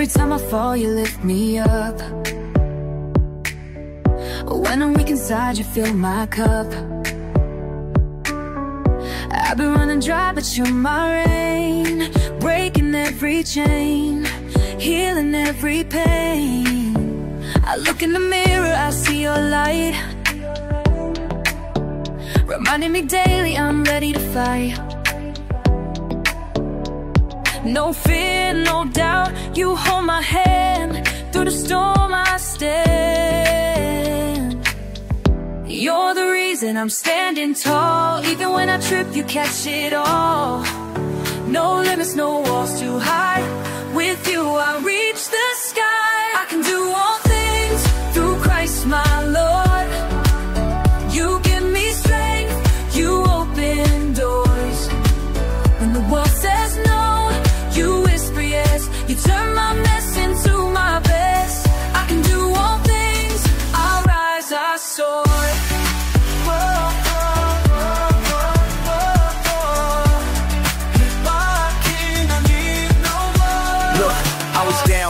Every time I fall, you lift me up. When I'm weak inside, you fill my cup. I've been running dry, but you're my rain, breaking every chain, healing every pain. I look in the mirror, I see your light, reminding me daily I'm ready to fight. No fear, no doubt, you hold my hand. Through the storm I stand. You're the reason I'm standing tall. Even when I trip, you catch it all. No limits, no walls too high. With you I reach the sky. I can do all things through Christ my Lord. You give me strength, you open doors. When the world says no, you whisper yes. You turn my mess into my best. I can do all things, I rise, I soar.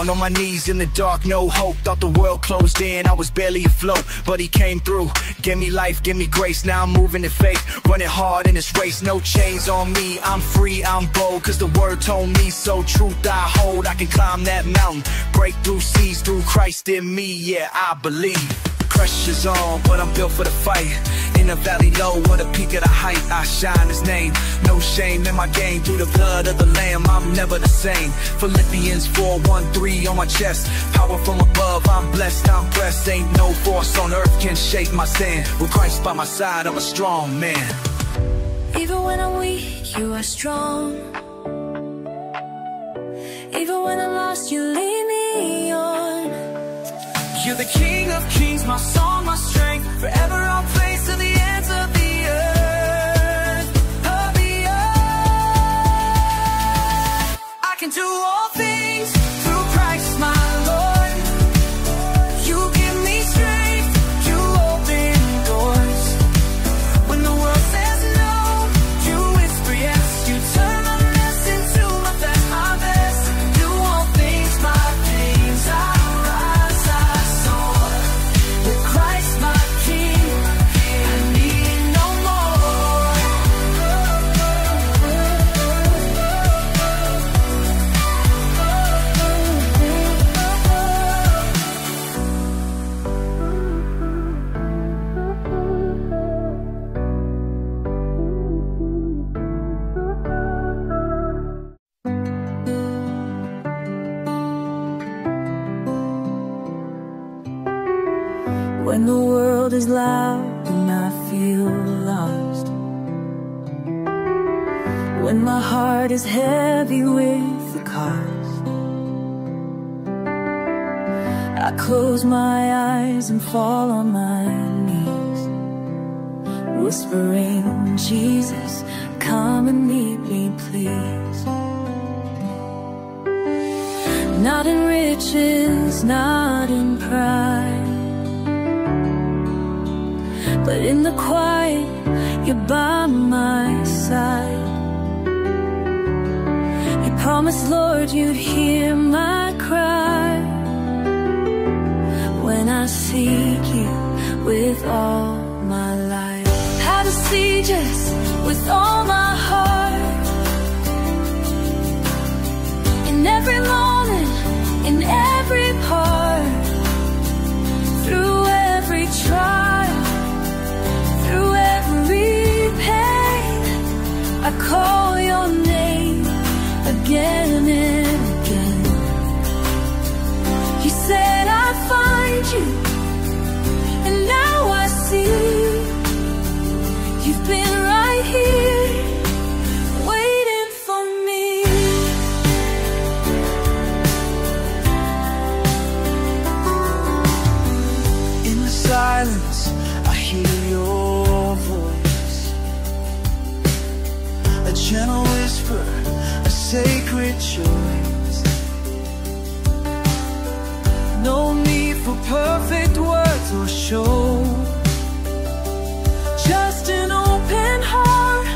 On my knees in the dark, no hope. Thought the world closed in, I was barely afloat. But he came through, give me life, give me grace. Now I'm moving in faith, running hard in this race. No chains on me, I'm free, I'm bold. Cause the word told me so, truth I hold. I can climb that mountain, break through seas. Through Christ in me, yeah, I believe. Pressure's on, but I'm built for the fight. In the valley low, or the peak of the height, I shine his name. No shame in my game, through the blood of the Lamb, I'm never the same. Philippians 4:1-3 on my chest. Power from above, I'm blessed, I'm blessed. Ain't no force on earth can shake my stand. With Christ by my side, I'm a strong man. Even when I'm weak, you are strong. Even when I'm lost, you lead me on. You're the King of Kings, my song, my strength. Forever I'll praise to the ends of the earth, of the earth. I can do all things through Christ my Lord. You give me strength, you open doors. When the world says no, you whisper yes. You turn my mess into my best, my best. Do all things, my things, I rise, I soar. With Christ my King, I need no more. When the world is loud and I feel lost, when my heart is heavy with the cost, I close my eyes and fall on my knees, whispering, Jesus, come and meet me, please. Not in riches, not in pride, but in the quiet, you're by my side. You promised, Lord, you'd hear my cry when I seek you with all my life. How to see just with all my heart. In every moment, in every part, through every trial, through every pain, I call your name again and again. You said I'd find you, and now I see you've been right here, waiting for me. In the silence, I hear your voice, a gentle whisper, a sacred choice. No need for perfect words or show, just an open heart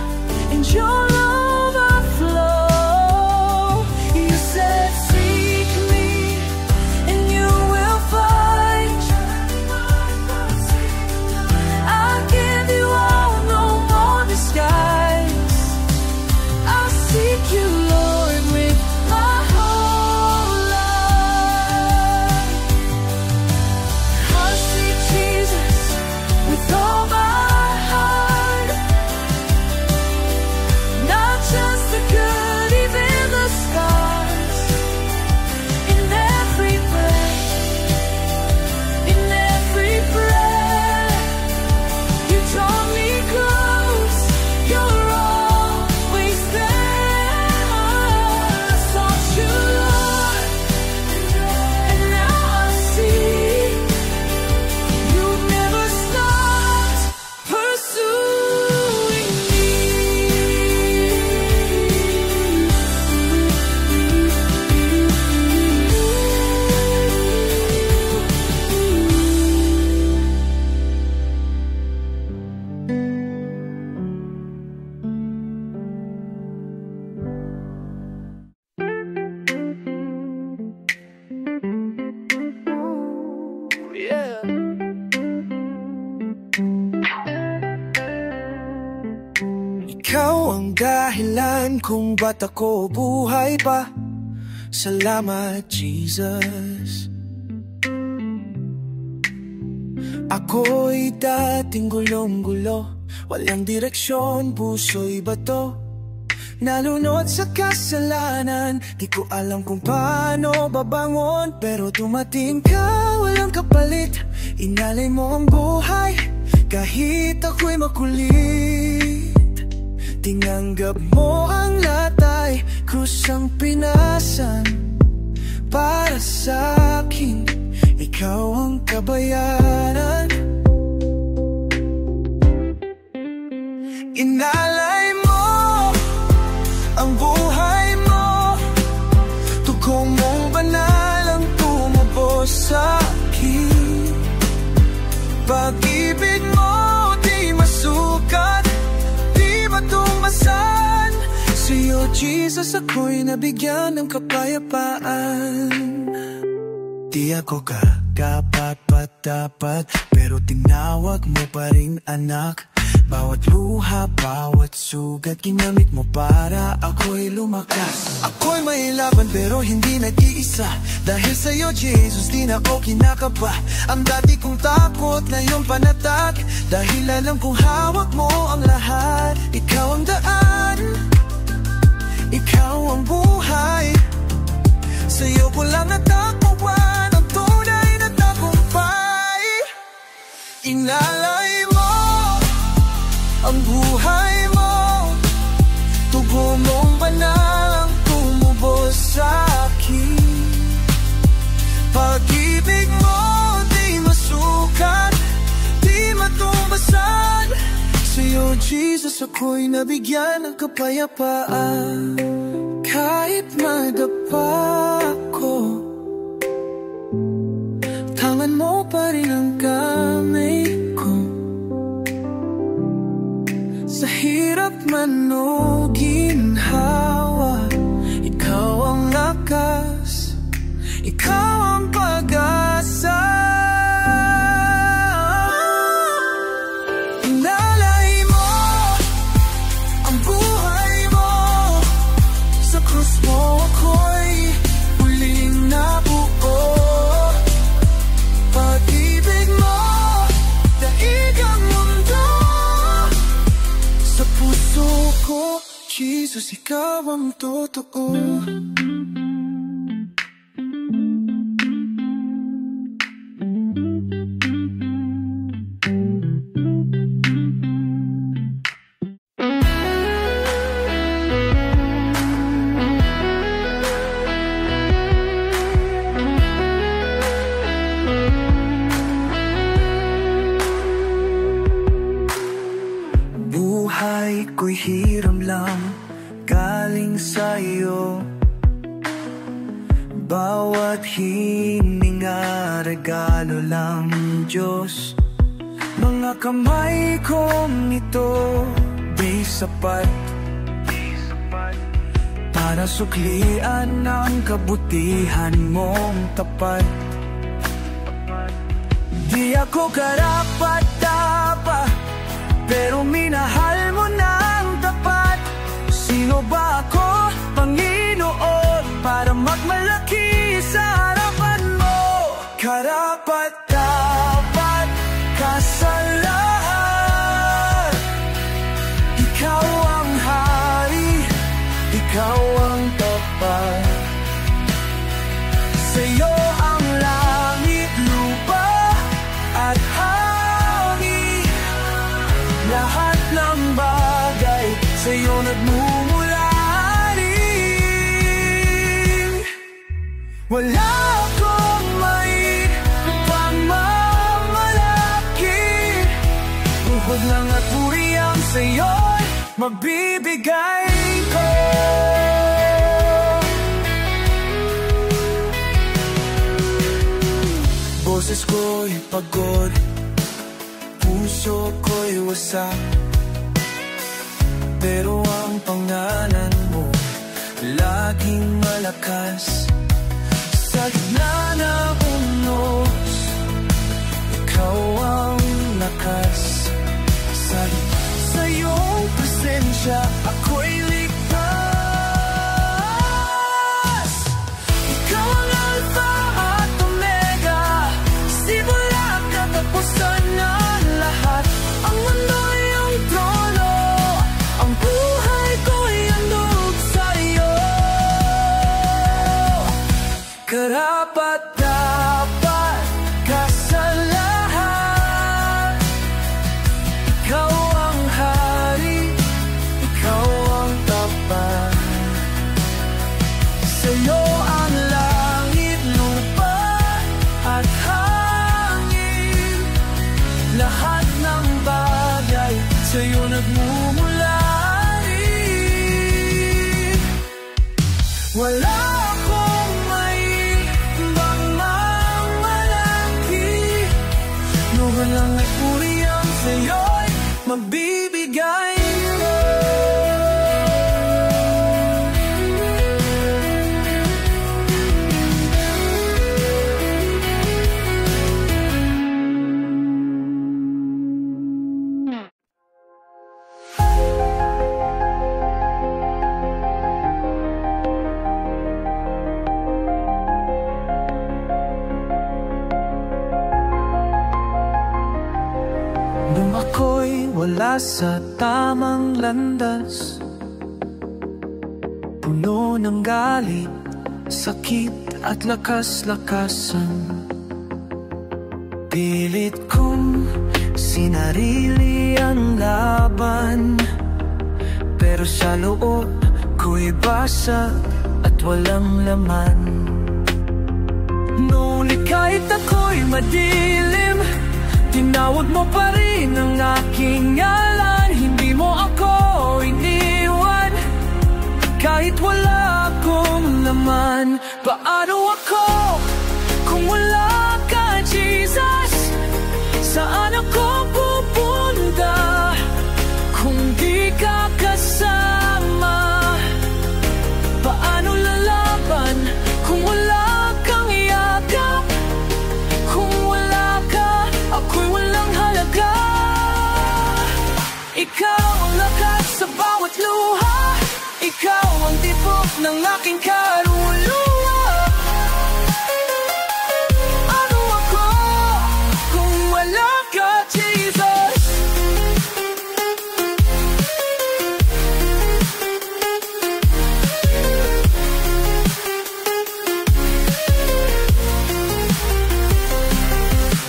and your love overflow. You said, seek me Ikaw ang dahilan kung ba't ako buhay pa. Salamat, Jesus. Ako'y dating gulong-gulo, walang direksyon, puso'y bato. Nalunod sa kasalanan, di ko alam kung paano babangon. Pero dumating ka, walang kapalit. Inalay mo ang buhay, kahit ako'y makulit. Tinanggap mo ang latay, krusang pinasan para sa'kin. Ikaw ang kabayaran. Inalay mo ang buhay mo, tugong mong banal ang tumubos sa'kin. Pag-ibig mo di masukat, di matumbasan. Sa'yo, Jesus, ako'y nabigyan ng kapayapaan. Di ako karapat-dapat, pero tinawag mo pa rin anak. Bawat luha, bawat sugat, ginamit mo para ako'y lumakas. Ako'y mahirapan pero hindi nag-iisa. Dahil sa'yo, Jesus, di na ako kinakaba. Ang dati kong takot, ngayon panatag. Dahil alam kong hawak mo ang lahat. Ikaw ang daan, ikaw ang buhay. Sa'yo ko lang natakbuhan ang tunay na tagumpay. Inalay mo ang buhay mo, tugo mong banal ang tumubos sa'kin. Pag-ibig mo di masukat, di matumbasan. Sa'yo, Jesus, ako'y nabigyan ng kapayapaan. Kahit madapa ko, tangan mo pa rin ang kamay ko. Sa hirap man o ginhawa, ikaw ang lakas, ikaw ang pag-asa. Inalay mo ang buhay mo, sa krus mo ako'y muling nabuo. Pag-ibig mo, daig ang mundo. Sa puso ko, Jesus, ikaw ang totoo. Ko'y hiram lang galing sa'yo. Bawat hininga regalo lang, Diyos. Mga kamay kong ito di sapat para suklian ang kabutihan mong tapat. Di ako karapat-dapat, pero minahal mo ng tapat. Sino ba ako, Panginoon, para magmalaki sa harapan mo? Karapat-dapat ka sa lahat. Ikaw ang hari, ikaw ang tapat. Sa'yo ang langit, lupa at hangin. Lahat ng bagay sa'yo nagmumularing. Wala akong may pagmamalaki, buhod lang at puriyang sa'yo'y magbibigay ko. Boses ko'y pagod, puso ko'y wasak, pero ang pangalan mo laging malakas. Sa gitna ng unos, ikaw ang lakas. Sa iyong presensya, Lahat ng bagay sa'yo nagmumulani. Wala akong maibang mamalaki, no walang may puri ang sa'yo'y magbibigay. Nung ako'y wala sa tamang landas, puno ng galit, sakit at lakas-lakasan, pilit kong sinarili ang laban, pero sa loob ko'y basag at walang laman. Ngunit kahit ako'y madilim, tinawag mo pa rin ang aking ngalan. Hindi mo ako iniwan kahit wala akong laman. Paano ako kung wala ka, Jesus? Saan ako pupunta kung di ka kasama? Paano lalaban kung wala kang yakap? Kung wala ka, ako'y walang halaga. Ikaw ang lakas sa bawat luha, ikaw ang tibok ng aking karuluwa. Ano ako kung wala ka, Jesus?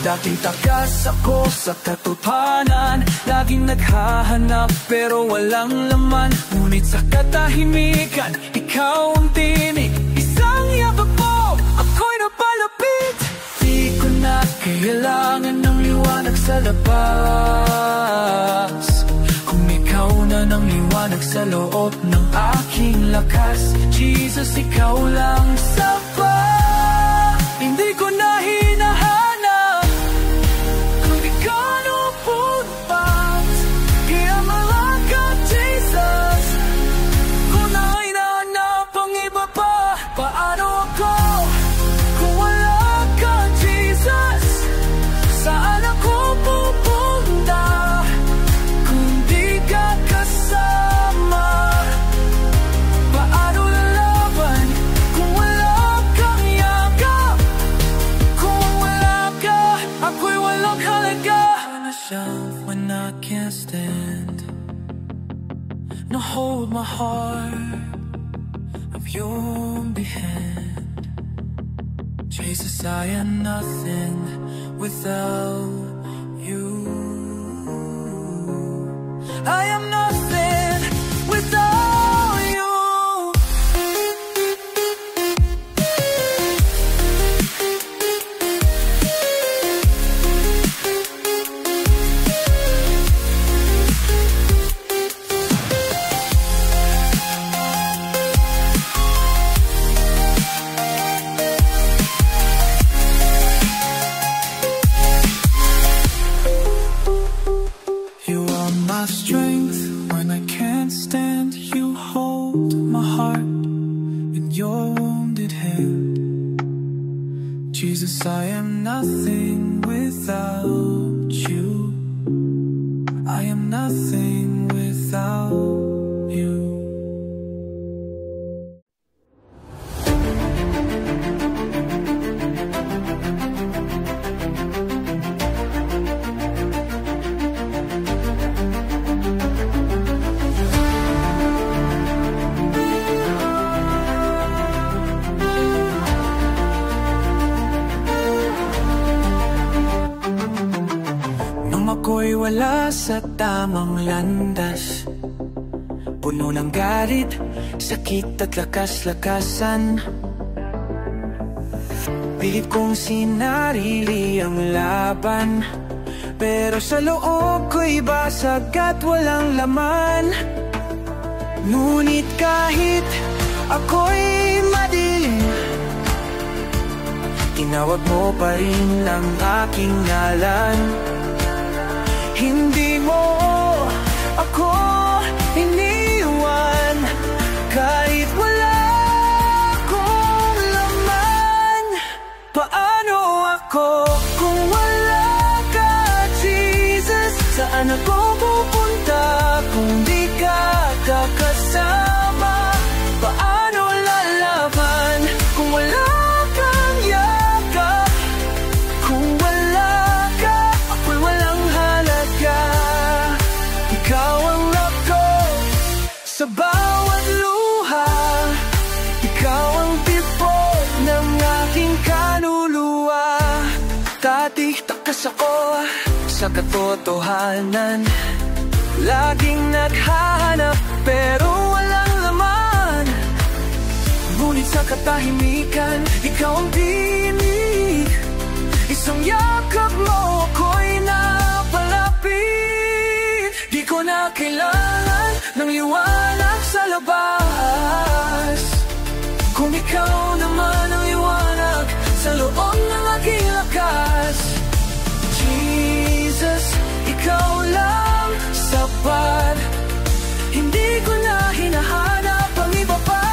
Dating takas ako sa katotohanan, laging naghahanap pero walang laman. Ngunit sa katahimikan, ikaw ang tinig, isang yakap mo, ako'y napalapit. Di ko na kailangan ng liwanag sa labas, kung ikaw na ng liwanag sa loob ng aking lakas. Jesus, ikaw lang sapat. Hindi ko na hinahanap kung di ka lumpupat. Kaya mahal ka, Jesus, kung na hinahanap ang iba pa. Paano ako kung wala ka, Jesus? Saan ako pupunta kung di ka kasama? Paano lalaban kung wala kang yakap? Kung wala ka, ako'y walang halaga. Myself when I can't stand, now hold my heart of your hand. Jesus, I am nothing without you. I am nothing without you. You are my strength when I can't stand. You hold my heart in your wounded hand. Jesus, I am nothing without you. I am nothing without you. Ako'y wala sa tamang landas, puno ng galit, sakit at lakas-lakasan. Pilit kong sinarili ang laban, pero sa loob ko'y basag at walang laman. Ngunit kahit ako'y madilim, tinawag mo pa rin ang aking ngalan. Hindi mo ako iniwan kahit wala akong laman. Paano ako kung wala ka, Jesus? Saan ako pupunta kung di ka kasama? Paano lalaban kung wala kang yakap? Kung wala ka, ako'y walang halaga. Ikaw ang ako sa bawat luha, ikaw ang tibok ng aking kaluluwa. Dati takas ako sa katotohanan, laging naghahanap pero walang laman. Ngunit sa katahimikan, ikaw ang tinig. Isang yakap mo ako'y napalapit. Di ko na kailangan ng liwanag sa labas, kung ikaw naman ang liwanag sa loob ng aking lakas. Jesus, ikaw lang sapat. Hindi ko na hinahanap ang iba pa.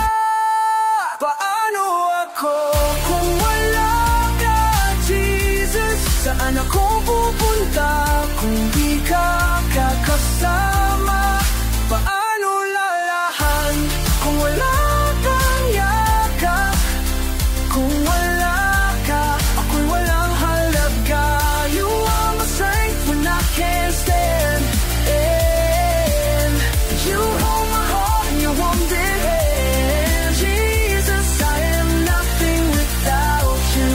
Paano ako kung wala ka, Jesus? Saan ako pupunta kung di ka kasama? Paano lalahan kung wala kang yakap? Kung wala ka, ako'y walang halaga. You are my strength when I can't stand, and you hold my heart in your wounded hand. Jesus, I am nothing without you.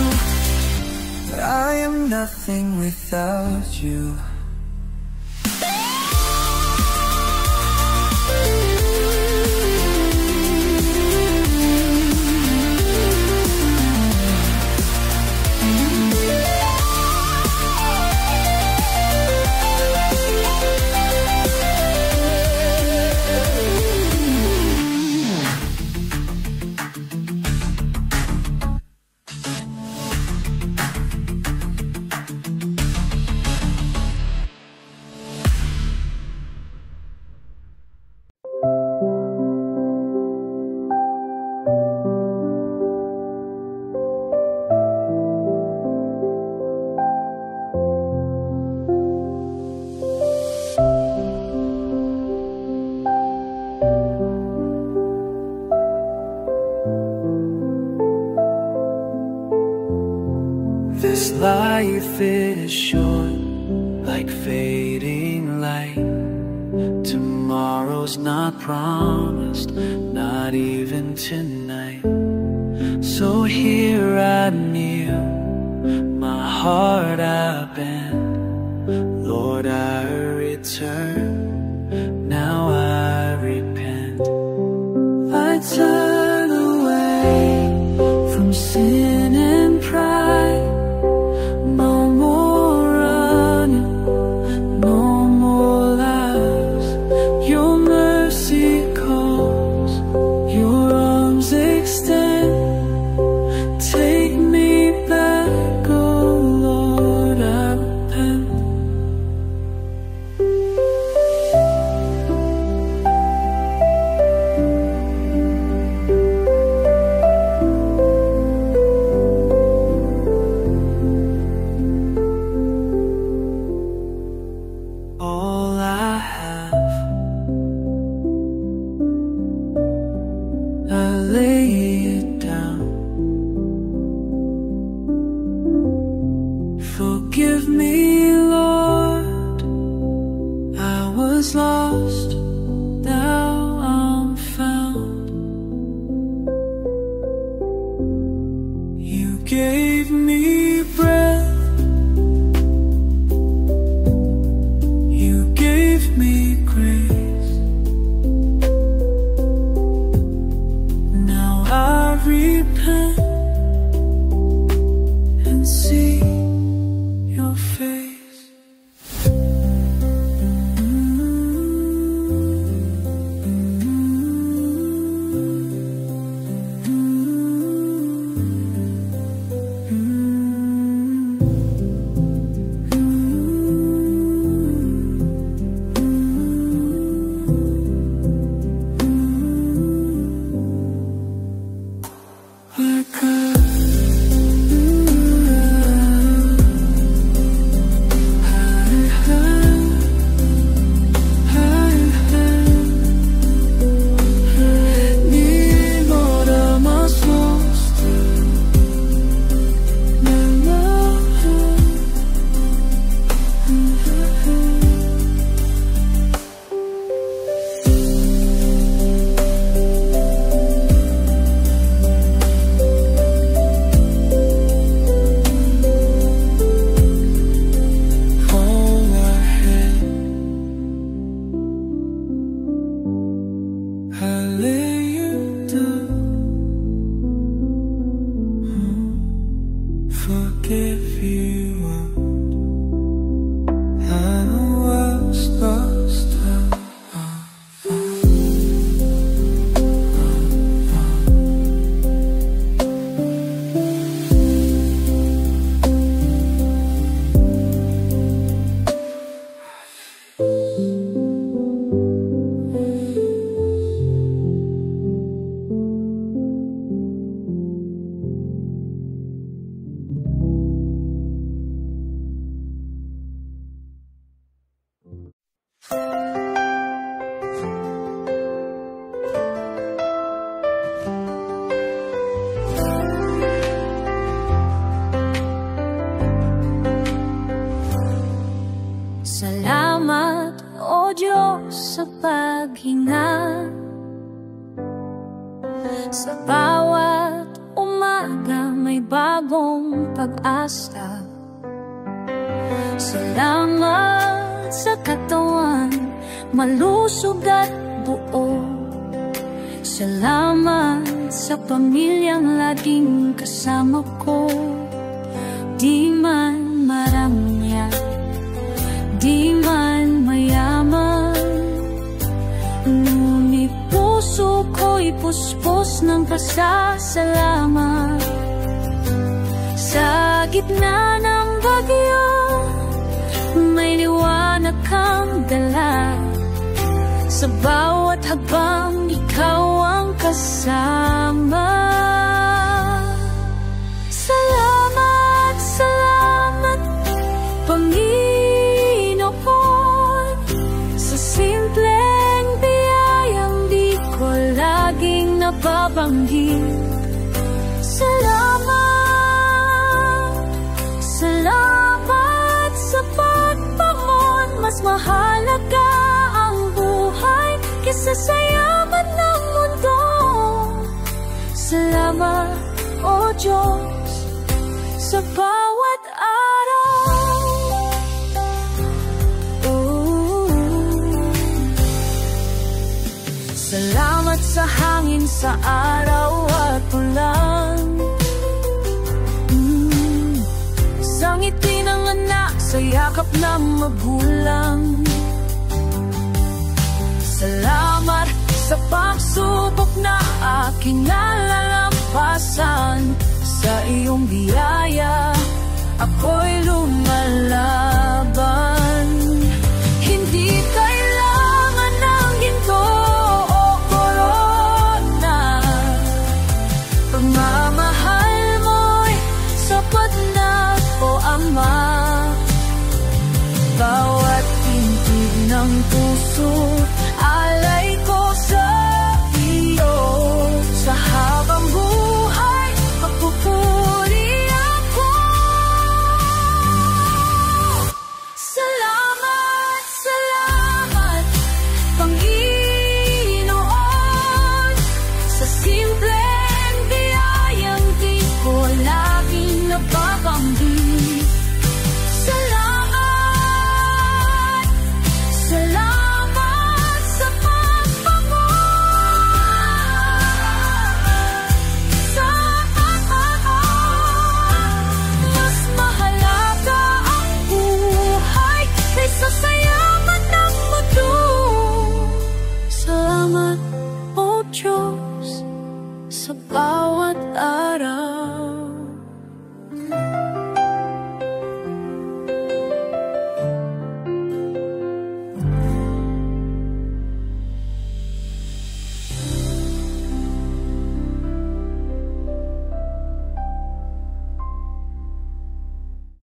I am nothing without you. This life is short, like fading light. Tomorrow's not promised, not even tonight. So here I kneel, my heart I bend. Lord, I return, now I repent. I turn away from sin and pride. No more running, no more lies. Your mercy calls, your arms extend. Take me back, oh Lord, I repent. Salamat, O Diyos, sa paghinga. Sa bawat umaga may bagong pag-asa. Salamat sa katawan, malusog at buo. Salamat sa pamilyang laging kasama ko. Di man marangya, di man mayaman, ngunit puso ko'y puspos ng pasasalamat. Sa gitna ng bagyo, may liwanag kang dala. Sa bawat habang ikaw ang kasama. Salamat, salamat, Panginoon, sa simpleng biyayang di ko laging nababanggit. Salamat, salamat sa pagpamon. Mas mahalaga ang buhay kaysa sa yaman ng mundo. Salamat, O Diyos, sa bawat araw. Salamat sa hangin, sa araw at ulan. Sa ngiti ng anak, sa yakap ng magulang. Salamat sa pagsubok na aking nalalampasan. Sa iyong biyaya, ako'y lumalaban. Hindi kailangan ng ginto o korona. Pagmamahal mo'y sapat na, O Ama. Bawat tintig ng puso, alay ko sa iyo. Sa habang buhay, magpupuri ako. Salamat, salamat, Panginoon, sa simpleng biyayang di ko laging nababanggit. Salamat, salamat sa pagpamahal. Sa mas mahalaga ang buhay kaysa sa yaman ng mundo. Salamat, O Diyos, sa bawat araw.